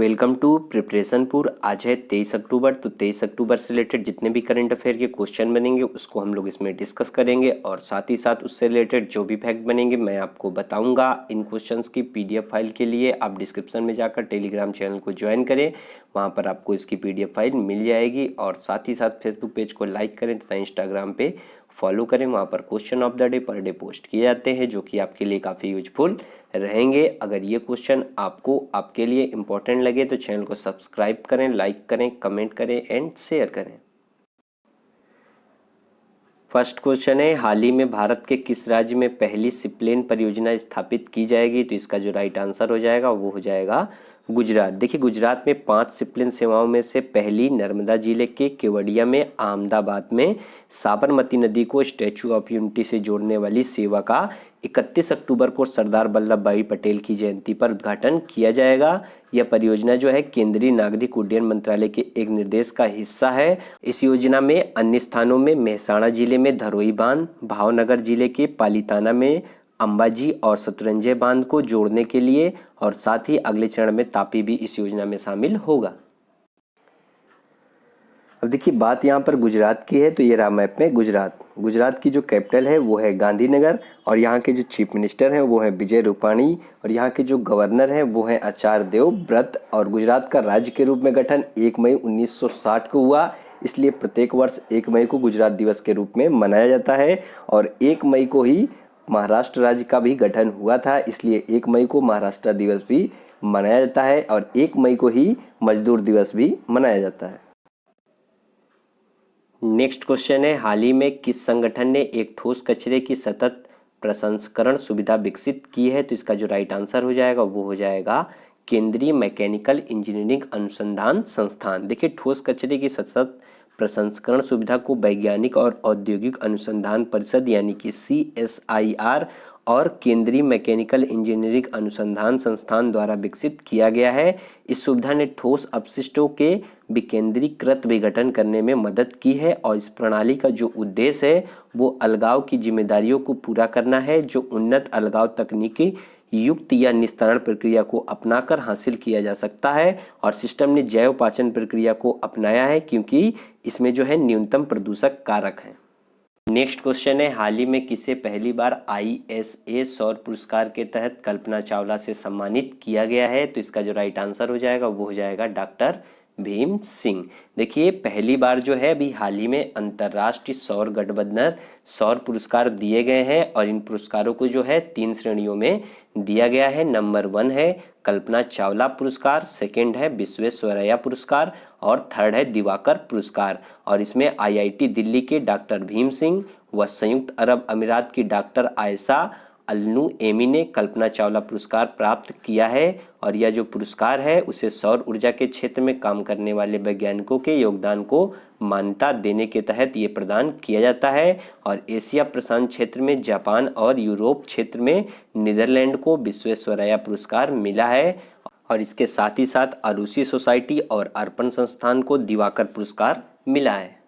Welcome to प्रिपरेशनपुर। आज है 23 अक्टूबर। तो 23 अक्टूबर से रिलेटेड जितने भी करंट अफेयर के क्वेश्चन बनेंगे उसको हम लोग इसमें डिस्कस करेंगे और साथ ही साथ उससे रिलेटेड जो भी फैक्ट बनेंगे मैं आपको बताऊंगा। इन क्वेश्चंस की पीडीएफ फाइल के लिए आप डिस्क्रिप्शन में जाकर टेलीग्राम चैनल को ज्वाइन करें, वहाँ पर आपको इसकी पीडीएफ फाइल मिल जाएगी। और साथ ही साथ फेसबुक पेज को लाइक करें तथा इंस्टाग्राम पे फॉलो करें, वहाँ पर question of the day per day post किए जाते हैं जो कि आपके लिए काफ़ी यूजफुल रहेंगे। अगर ये क्वेश्चन आपको आपके लिए इम्पोर्टेंट लगे तो चैनल को सब्सक्राइब करें, लाइक करें, कमेंट करें एंड शेयर करें। फर्स्ट क्वेश्चन है, हाल ही में भारत के किस राज्य में पहली शिपलेन परियोजना स्थापित की जाएगी? तो इसका जो राइट आंसर हो जाएगा वो हो जाएगा गुजरात। देखिए, गुजरात में 5 शिपलेन सेवाओं में से पहली नर्मदा जिले के केवड़िया में अहमदाबाद में साबरमती नदी को स्टैचू ऑफ यूनिटी से जोड़ने वाली सेवा का 31 अक्टूबर को सरदार वल्लभ भाई पटेल की जयंती पर उद्घाटन किया जाएगा। यह परियोजना जो है केंद्रीय नागरिक उड्डयन मंत्रालय के एक निर्देश का हिस्सा है। इस योजना में अन्य स्थानों में मेहसाणा जिले में धरोई बांध, भावनगर जिले के पालीताना में अंबाजी और शतरंजय बांध को जोड़ने के लिए, और साथ ही अगले चरण में तापी भी इस योजना में शामिल होगा। अब देखिए, बात यहाँ पर गुजरात की है तो ये रहा मैप में गुजरात की जो कैपिटल है वो है गांधीनगर, और यहाँ के जो चीफ मिनिस्टर हैं वो है विजय रूपाणी, और यहाँ के जो गवर्नर हैं वो हैं आचार्य देवव्रत। और गुजरात का राज्य के रूप में गठन 1 मई 1960 को हुआ, इसलिए प्रत्येक वर्ष 1 मई को गुजरात दिवस के रूप में मनाया जाता है। और 1 मई को ही महाराष्ट्र राज्य का भी गठन हुआ था, इसलिए 1 मई को महाराष्ट्र दिवस भी मनाया जाता है, और 1 मई को ही मजदूर दिवस भी मनाया जाता है। नेक्स्ट क्वेश्चन है, हाल ही में किस संगठन ने एक ठोस कचरे की सतत प्रसंस्करण सुविधा विकसित की है? तो इसका जो राइट आंसर हो जाएगा वो हो जाएगा केंद्रीय मैकेनिकल इंजीनियरिंग अनुसंधान संस्थान। देखिए, ठोस कचरे की सतत प्रसंस्करण सुविधा को वैज्ञानिक और औद्योगिक अनुसंधान परिषद यानी कि CSIR और केंद्रीय मैकेनिकल इंजीनियरिंग अनुसंधान संस्थान द्वारा विकसित किया गया है। इस सुविधा ने ठोस अपशिष्टों के विकेंद्रीकृत विघटन करने में मदद की है, और इस प्रणाली का जो उद्देश्य है वो अलगाव की जिम्मेदारियों को पूरा करना है, जो उन्नत अलगाव तकनीकी युक्त या निस्तारण प्रक्रिया को अपनाकर हासिल किया जा सकता है। और सिस्टम ने जैव पाचन प्रक्रिया को अपनाया है क्योंकि इसमें जो है न्यूनतम प्रदूषक कारक है। नेक्स्ट क्वेश्चन है, हाल ही में किसे पहली बार ISA सौर पुरस्कार के तहत कल्पना चावला से सम्मानित किया गया है? तो इसका जो राइट आंसर हो जाएगा वो हो जाएगा डॉक्टर भीम सिंह। देखिए, पहली बार जो है अभी हाल ही में अंतर्राष्ट्रीय सौर गठबंधन सौर पुरस्कार दिए गए हैं, और इन पुरस्कारों को जो है 3 श्रेणियों में दिया गया है। नंबर 1 है कल्पना चावला पुरस्कार, सेकंड है विश्वेश्वरैया पुरस्कार, और थर्ड है दिवाकर पुरस्कार। और इसमें IIT दिल्ली के डॉक्टर भीम सिंह व संयुक्त अरब अमीरात की डॉक्टर आयशा अलनू एमी ने कल्पना चावला पुरस्कार प्राप्त किया है। और यह जो पुरस्कार है उसे सौर ऊर्जा के क्षेत्र में काम करने वाले वैज्ञानिकों के योगदान को मान्यता देने के तहत ये प्रदान किया जाता है। और एशिया प्रशांत क्षेत्र में जापान और यूरोप क्षेत्र में नीदरलैंड को विश्वेश्वरैया पुरस्कार मिला है, और इसके साथ ही साथ अरूसी सोसाइटी और अर्पण संस्थान को दिवाकर पुरस्कार मिला है।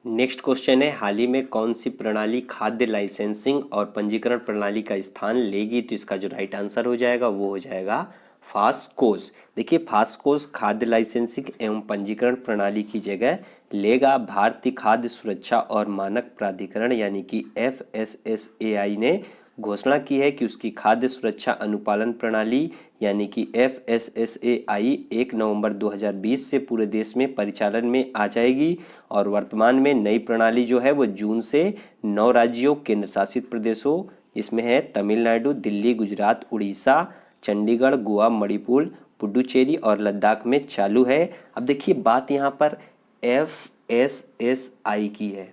नेक्स्ट क्वेश्चन है, हाल ही में कौन सी प्रणाली खाद्य लाइसेंसिंग और पंजीकरण प्रणाली का स्थान लेगी? तो इसका जो राइट आंसर हो जाएगा वो हो जाएगा फास्कोस। देखिए, फास्कोस खाद्य लाइसेंसिंग एवं पंजीकरण प्रणाली की जगह लेगा। भारतीय खाद्य सुरक्षा और मानक प्राधिकरण यानी कि FSSAI ने घोषणा की है कि उसकी खाद्य सुरक्षा अनुपालन प्रणाली यानी कि FSSAI 1 नवंबर 2020 से पूरे देश में परिचालन में आ जाएगी। और वर्तमान में नई प्रणाली जो है वो जून से 9 राज्यों केंद्र शासित प्रदेशों, इसमें है तमिलनाडु, दिल्ली, गुजरात, उड़ीसा, चंडीगढ़, गोवा, मणिपुर, पुडुचेरी और लद्दाख में चालू है। अब देखिए, बात यहाँ पर FSSAI की है।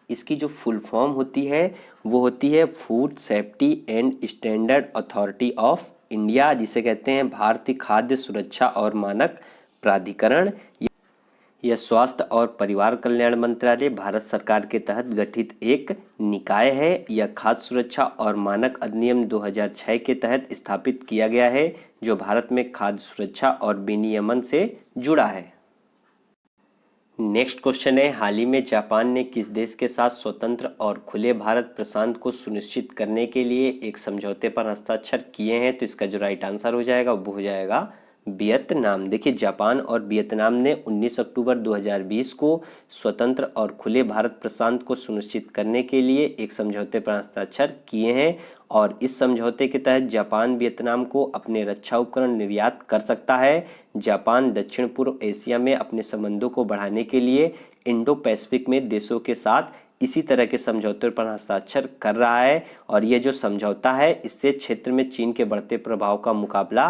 इसकी जो फुल फॉर्म होती है वो होती है food safety and standard authority of India, जिसे कहते हैं भारतीय खाद्य सुरक्षा और मानक प्राधिकरण। यह स्वास्थ्य और परिवार कल्याण मंत्रालय भारत सरकार के तहत गठित एक निकाय है। यह खाद्य सुरक्षा और मानक अधिनियम 2006 के तहत स्थापित किया गया है, जो भारत में खाद्य सुरक्षा और विनियमन से जुड़ा है। नेक्स्ट क्वेश्चन है, हाल ही में जापान ने किस देश के साथ स्वतंत्र और खुले भारत प्रशांत को सुनिश्चित करने के लिए एक समझौते पर हस्ताक्षर किए हैं? तो इसका जो राइट आंसर हो जाएगा वो हो जाएगा वियतनाम। देखिए, जापान और वियतनाम ने 19 अक्टूबर 2020 को स्वतंत्र और खुले भारत प्रशांत को सुनिश्चित करने के लिए एक समझौते पर हस्ताक्षर किए हैं और इस समझौते के तहत जापान वियतनाम को अपने रक्षा उपकरण निर्यात कर सकता है। जापान दक्षिण पूर्व एशिया में अपने संबंधों को बढ़ाने के लिए इंडो पैसिफिक में देशों के साथ इसी तरह के समझौते पर हस्ताक्षर कर रहा है और यह जो समझौता है इससे क्षेत्र में चीन के बढ़ते प्रभाव का मुकाबला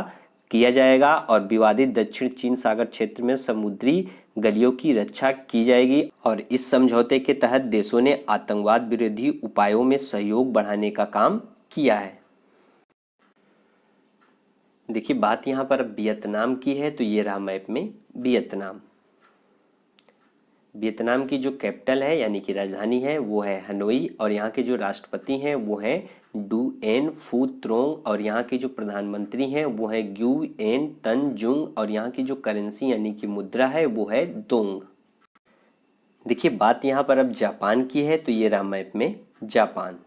किया जाएगा और विवादित दक्षिण चीन सागर क्षेत्र में समुद्री गलियों की रक्षा की जाएगी और इस समझौते के तहत देशों ने आतंकवाद विरोधी उपायों में सहयोग बढ़ाने का काम किया है। देखिए, बात यहाँ पर वियतनाम की है, तो ये रहा मैप में वियतनाम। वियतनाम की जो कैपिटल है यानी कि राजधानी है वो है हनोई और यहाँ के जो राष्ट्रपति हैं वो हैं डू एन फू त्रोंग और यहाँ के जो प्रधानमंत्री हैं वो है ग्यू एन तन जुंग और यहाँ की जो करेंसी यानी कि मुद्रा है वो है दोंग। देखिए, बात यहाँ पर अब जापान की है, तो ये रहा मैप में जापान।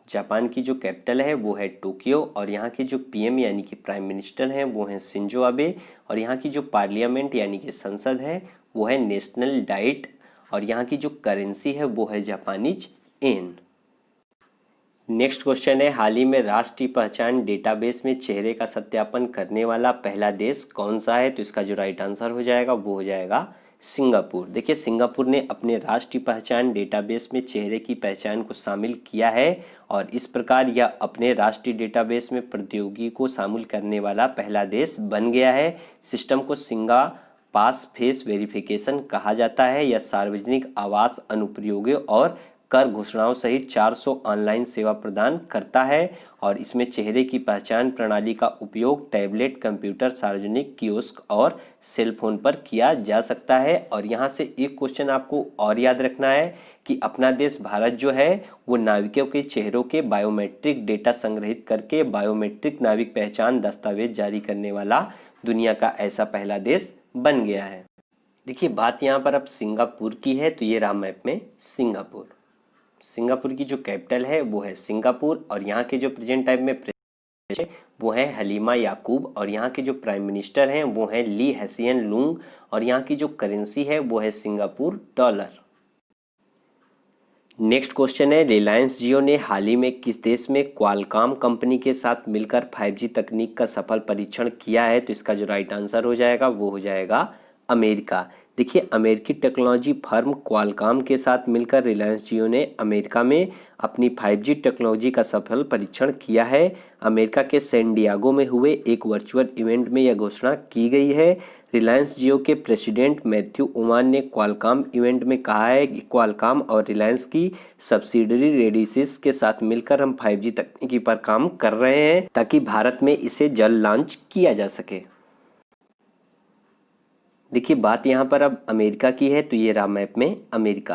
जापान की जो कैपिटल है वो है टोक्यो और यहाँ के जो पीएम यानी कि प्राइम मिनिस्टर हैं वो हैं शिंजो आबे और यहाँ की जो पार्लियामेंट यानी कि संसद है वो है नेशनल डाइट और यहाँ की जो करेंसी है वो है जापानीज एन। नेक्स्ट क्वेश्चन है, हाल ही में राष्ट्रीय पहचान डेटाबेस में चेहरे का सत्यापन करने वाला पहला देश कौन सा है? तो इसका जो राइट आंसर हो जाएगा वो हो जाएगा सिंगापुर। देखिए, सिंगापुर ने अपने राष्ट्रीय पहचान डेटाबेस में चेहरे की पहचान को शामिल किया है और इस प्रकार यह अपने राष्ट्रीय डेटाबेस में प्रतियोगी को शामिल करने वाला पहला देश बन गया है। सिस्टम को सिंगा पास फेस वेरिफिकेशन कहा जाता है। यह सार्वजनिक आवास अनुप्रयोगों और कर घोषणाओं सहित 400 ऑनलाइन सेवा प्रदान करता है और इसमें चेहरे की पहचान प्रणाली का उपयोग टैबलेट, कंप्यूटर, सार्वजनिक कियोस्क और सेल फोन पर किया जा सकता है। और यहाँ से एक क्वेश्चन आपको और याद रखना है कि अपना देश भारत जो है वो नाविकों के चेहरों के बायोमेट्रिक डेटा संग्रहित करके बायोमेट्रिक नाविक पहचान दस्तावेज जारी करने वाला दुनिया का ऐसा पहला देश बन गया है। देखिए, बात यहाँ पर अब सिंगापुर की है, तो ये रहा मैप में सिंगापुर। सिंगापुर की जो कैपिटल है वो है सिंगापुर और यहाँ के जो प्रेजेंट टाइम में प्रेसिडेंट है वो है हलीमा याकूब और यहाँ के जो प्राइम मिनिस्टर हैं वो हैं ली हैसियन लूंग और यहाँ की जो करेंसी है वो है सिंगापुर डॉलर। नेक्स्ट क्वेश्चन है, रिलायंस जियो ने हाल ही में किस देश में क्वालकॉम कंपनी के साथ मिलकर 5G तकनीक का सफल परीक्षण किया है? तो इसका जो राइट आंसर हो जाएगा वो हो जाएगा अमेरिका। देखिए, अमेरिकी टेक्नोलॉजी फर्म क्वालकॉम के साथ मिलकर रिलायंस जियो ने अमेरिका में अपनी 5G टेक्नोलॉजी का सफल परीक्षण किया है। अमेरिका के सैन डिएगो में हुए एक वर्चुअल इवेंट में यह घोषणा की गई है। रिलायंस जियो के प्रेसिडेंट मैथ्यू ओमान ने क्वालकॉम इवेंट में कहा है कि क्वालकॉम और रिलायंस की सब्सिडरी रेडिसिस के साथ मिलकर हम 5G तकनीकी पर काम कर रहे हैं ताकि भारत में इसे जल्द लॉन्च किया जा सके। देखिए, बात यहाँ पर अब अमेरिका की है, तो ये रहा मैप में अमेरिका।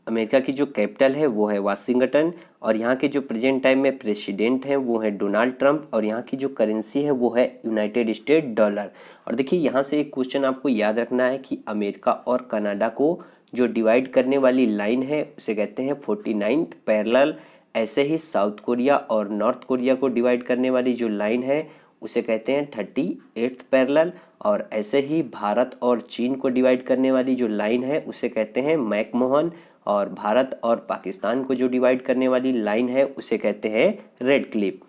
अमेरिका की जो कैपिटल है वो है वाशिंगटन और यहाँ के जो प्रेजेंट टाइम में प्रेसिडेंट हैं वो है डोनाल्ड ट्रंप और यहाँ की जो करेंसी है वो है यूनाइटेड स्टेट डॉलर। और देखिए, यहाँ से एक क्वेश्चन आपको याद रखना है कि अमेरिका और कनाडा को जो डिवाइड करने वाली लाइन है उसे कहते हैं 49th पैरेलल। ऐसे ही साउथ कोरिया और नॉर्थ कोरिया को डिवाइड करने वाली जो लाइन है उसे कहते हैं 38th पैरेलल और ऐसे ही भारत और चीन को डिवाइड करने वाली जो लाइन है उसे कहते हैं मैकमोहन और भारत और पाकिस्तान को जो डिवाइड करने वाली लाइन है उसे कहते हैं रेड क्लिफ।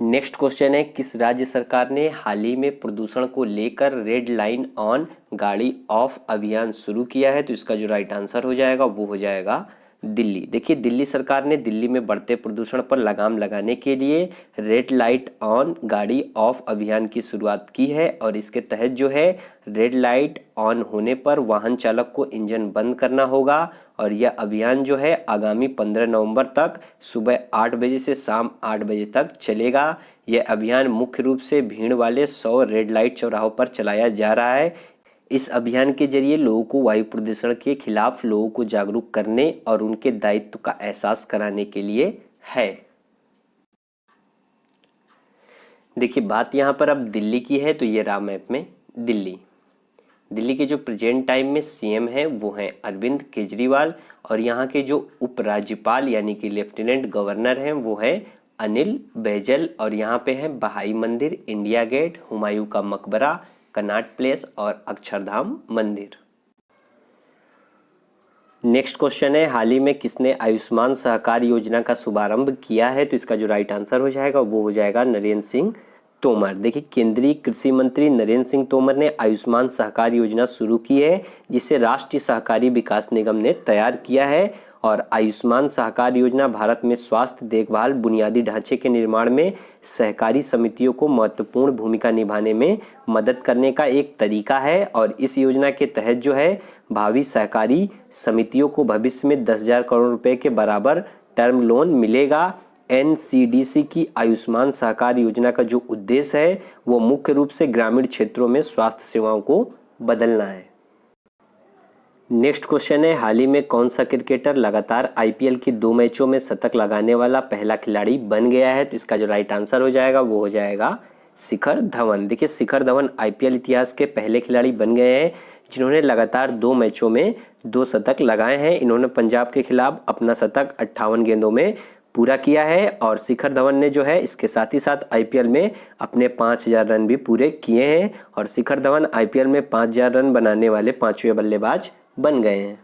नेक्स्ट क्वेश्चन है, किस राज्य सरकार ने हाल ही में प्रदूषण को लेकर रेड लाइन ऑन गाड़ी ऑफ अभियान शुरू किया है? तो इसका जो राइट आंसर हो जाएगा वो हो जाएगा दिल्ली। देखिए, दिल्ली सरकार ने दिल्ली में बढ़ते प्रदूषण पर लगाम लगाने के लिए रेड लाइट ऑन गाड़ी ऑफ अभियान की शुरुआत की है और इसके तहत जो है रेड लाइट ऑन होने पर वाहन चालक को इंजन बंद करना होगा और यह अभियान जो है आगामी 15 नवंबर तक सुबह 8 बजे से शाम 8 बजे तक चलेगा। यह अभियान मुख्य रूप से भीड़ वाले 100 रेड लाइट चौराहों पर चलाया जा रहा है। इस अभियान के जरिए लोगों को वायु प्रदूषण के खिलाफ लोगों को जागरूक करने और उनके दायित्व का एहसास कराने के लिए है। देखिए, बात यहाँ पर अब दिल्ली की है, तो ये रहा मैप में दिल्ली। दिल्ली के जो प्रेजेंट टाइम में सीएम हैं वो हैं अरविंद केजरीवाल, और यहाँ के जो उपराज्यपाल यानी कि लेफ्टिनेंट गवर्नर हैं वो हैं अनिल बैजल, और यहाँ पे है बहाई मंदिर, इंडिया गेट, हुमायूं का मकबरा, कनॉट प्लेस और अक्षरधाम मंदिर। नेक्स्ट क्वेश्चन है, हाल ही में किसने आयुष्मान सहकार योजना का शुभारंभ किया है? तो इसका जो राइट आंसर हो जाएगा वो हो जाएगा नरेंद्र सिंह तोमर। देखिए, केंद्रीय कृषि मंत्री नरेंद्र सिंह तोमर ने आयुष्मान सहकार योजना शुरू की है, जिसे राष्ट्रीय सहकारी विकास निगम ने तैयार किया है। और आयुष्मान सहकार योजना भारत में स्वास्थ्य देखभाल बुनियादी ढांचे के निर्माण में सहकारी समितियों को महत्वपूर्ण भूमिका निभाने में मदद करने का एक तरीका है। और इस योजना के तहत जो है भावी सहकारी समितियों को भविष्य में 10,000 करोड़ रुपए के बराबर टर्म लोन मिलेगा। एनसीडीसी की आयुष्मान सहकार योजना का जो उद्देश्य है वो मुख्य रूप से ग्रामीण क्षेत्रों में स्वास्थ्य सेवाओं को बदलना है। नेक्स्ट क्वेश्चन है, हाल ही में कौन सा क्रिकेटर लगातार आईपीएल की 2 मैचों में शतक लगाने वाला पहला खिलाड़ी बन गया है? तो इसका जो राइट आंसर हो जाएगा वो हो जाएगा शिखर धवन। देखिए, शिखर धवन आईपीएल इतिहास के पहले खिलाड़ी बन गए हैं जिन्होंने लगातार 2 मैचों में 2 शतक लगाए हैं। इन्होंने पंजाब के खिलाफ अपना शतक 58 गेंदों में पूरा किया है। और शिखर धवन ने जो है इसके साथ ही साथ आईपीएल में अपने 5,000 रन भी पूरे किए हैं। और शिखर धवन आईपीएल में 5,000 रन बनाने वाले 5वें बल्लेबाज बन गए हैं।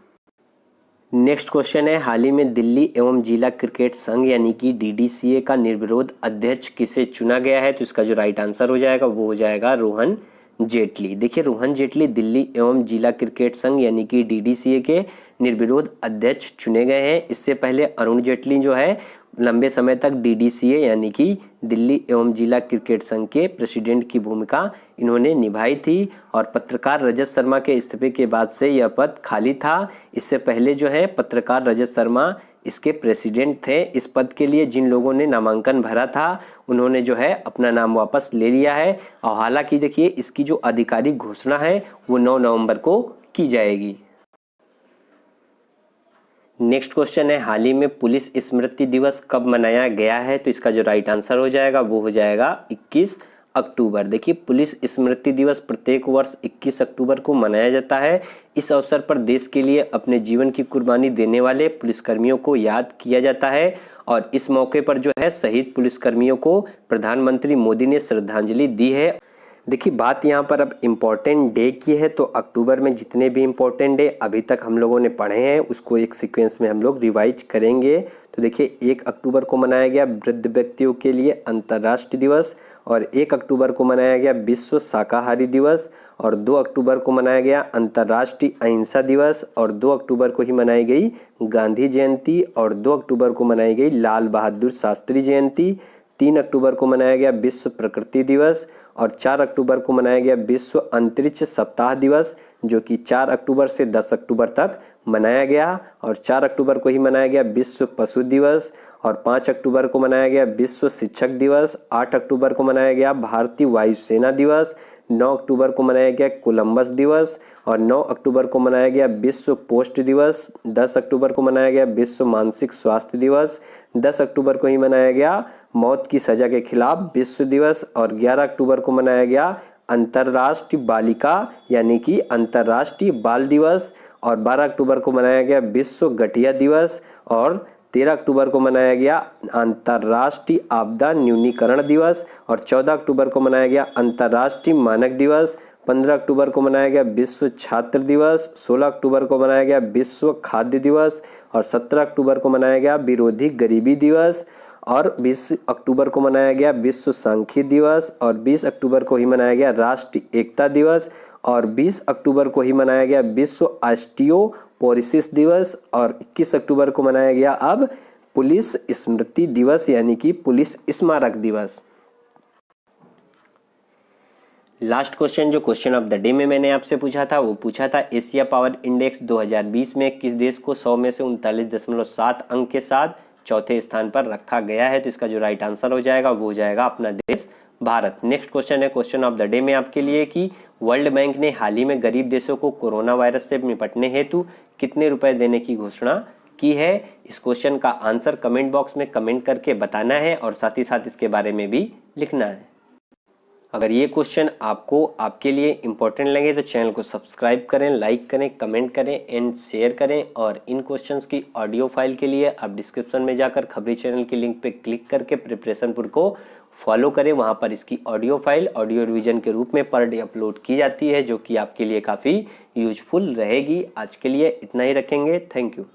नेक्स्ट क्वेश्चन है, हाल ही में दिल्ली एवं जिला क्रिकेट संघ यानी कि डीडीसीए का निर्विरोध अध्यक्ष किसे चुना गया है? तो इसका जो राइट आंसर हो जाएगा वो हो जाएगा रोहन जेटली। देखिए, रोहन जेटली दिल्ली एवं जिला क्रिकेट संघ यानी कि डीडीसीए के निर्विरोध अध्यक्ष चुने गए हैं। इससे पहले अरुण जेटली जो है लंबे समय तक डीडीसीए यानी कि दिल्ली एवं जिला क्रिकेट संघ के प्रेसिडेंट की भूमिका इन्होंने निभाई थी। और पत्रकार रजत शर्मा के इस्तीफे के बाद से यह पद खाली था। इससे पहले जो है पत्रकार रजत शर्मा इसके प्रेसिडेंट थे। इस पद के लिए जिन लोगों ने नामांकन भरा था उन्होंने जो है अपना नाम वापस ले लिया है। और हालांकि देखिए, इसकी जो आधिकारिक घोषणा है वो 9 नवंबर को की जाएगी। नेक्स्ट क्वेश्चन है, हाल ही में पुलिस स्मृति दिवस कब मनाया गया है? तो इसका जो राइट आंसर हो जाएगा वो हो जाएगा 21 अक्टूबर। देखिए, पुलिस स्मृति दिवस प्रत्येक वर्ष 21 अक्टूबर को मनाया जाता है। इस अवसर पर देश के लिए अपने जीवन की कुर्बानी देने वाले पुलिसकर्मियों को याद किया जाता है। और इस मौके पर जो है शहीद पुलिसकर्मियों को प्रधानमंत्री मोदी ने श्रद्धांजलि दी है। देखिए, बात यहाँ पर अब इम्पोर्टेंट डे की है, तो अक्टूबर में जितने भी इम्पोर्टेंट डे अभी तक हम लोगों ने पढ़े हैं उसको एक सीक्वेंस में हम लोग रिवाइज करेंगे। तो देखिए, 1 अक्टूबर को मनाया गया वृद्ध व्यक्तियों के लिए अंतर्राष्ट्रीय दिवस, और 1 अक्टूबर को मनाया गया विश्व शाकाहारी दिवस, और 2 अक्टूबर को मनाया गया अंतर्राष्ट्रीय अहिंसा दिवस, और 2 अक्टूबर को ही मनाई गई गांधी जयंती, और 2 अक्टूबर को मनाई गई लाल बहादुर शास्त्री जयंती, 3 अक्टूबर को मनाया गया विश्व प्रकृति दिवस, और 4 अक्टूबर को मनाया गया विश्व अंतरिक्ष सप्ताह दिवस, जो कि 4 अक्टूबर से 10 अक्टूबर तक मनाया गया। और 4 अक्टूबर को ही मनाया गया विश्व पशु दिवस, और 5 अक्टूबर को मनाया गया विश्व शिक्षक दिवस, 8 अक्टूबर को मनाया गया भारतीय वायुसेना दिवस, 9 अक्टूबर को मनाया गया कोलंबस दिवस, और 9 अक्टूबर को मनाया गया विश्व पोस्ट दिवस, 10 अक्टूबर को मनाया गया विश्व मानसिक स्वास्थ्य दिवस, 10 अक्टूबर को ही मनाया गया मौत की सजा के खिलाफ विश्व दिवस, और 11 अक्टूबर को मनाया गया अंतर्राष्ट्रीय बालिका यानी कि अंतर्राष्ट्रीय बाल दिवस, और 12 अक्टूबर को मनाया गया विश्व गठिया दिवस, और 13 अक्टूबर को मनाया गया अंतर्राष्ट्रीय आपदा न्यूनीकरण दिवस, और 14 अक्टूबर को मनाया गया अंतर्राष्ट्रीय मानक दिवस, 15 अक्टूबर को मनाया गया विश्व छात्र दिवस, 16 अक्टूबर को मनाया गया विश्व खाद्य दिवस, और 17 अक्टूबर को मनाया गया विरोधी गरीबी दिवस, और 20 अक्टूबर को मनाया गया विश्व सांख्यिकी दिवस, और 20 अक्टूबर को ही मनाया गया राष्ट्रीय एकता दिवस, और 20 अक्टूबर को ही मनाया गया विश्व ऑस्टियोपोरोसिस दिवस, और 21 अक्टूबर को मनाया गया अब पुलिस स्मृति दिवस यानी कि पुलिस स्मारक दिवस। लास्ट क्वेश्चन जो क्वेश्चन ऑफ द डे में मैंने आपसे पूछा था वो पूछा था एशिया पावर इंडेक्स 2020 में किस देश को 100 में से 39.7 अंक के साथ चौथे स्थान पर रखा गया है? तो इसका जो राइट आंसर हो जाएगा वो हो जाएगा अपना देश भारत। नेक्स्ट क्वेश्चन है क्वेश्चन ऑफ द डे में आपके लिए कि वर्ल्ड बैंक ने हाल ही में गरीब देशों को कोरोना वायरस से निपटने हेतु कितने रुपए देने की घोषणा की है? इस क्वेश्चन का आंसर कमेंट बॉक्स में कमेंट करके बताना है और साथ ही साथ इसके बारे में भी लिखना है। अगर ये क्वेश्चन आपको आपके लिए इम्पोर्टेंट लगे तो चैनल को सब्सक्राइब करें, लाइक करें, कमेंट करें एंड शेयर करें। और इन क्वेश्चंस की ऑडियो फाइल के लिए आप डिस्क्रिप्शन में जाकर खबरी चैनल की लिंक पे क्लिक करके प्रिपरेशनपुर को फॉलो करें। वहाँ पर इसकी ऑडियो फाइल ऑडियो रिवीजन के रूप में पर डे अपलोड की जाती है, जो कि आपके लिए काफ़ी यूजफुल रहेगी। आज के लिए इतना ही रखेंगे। Thank you.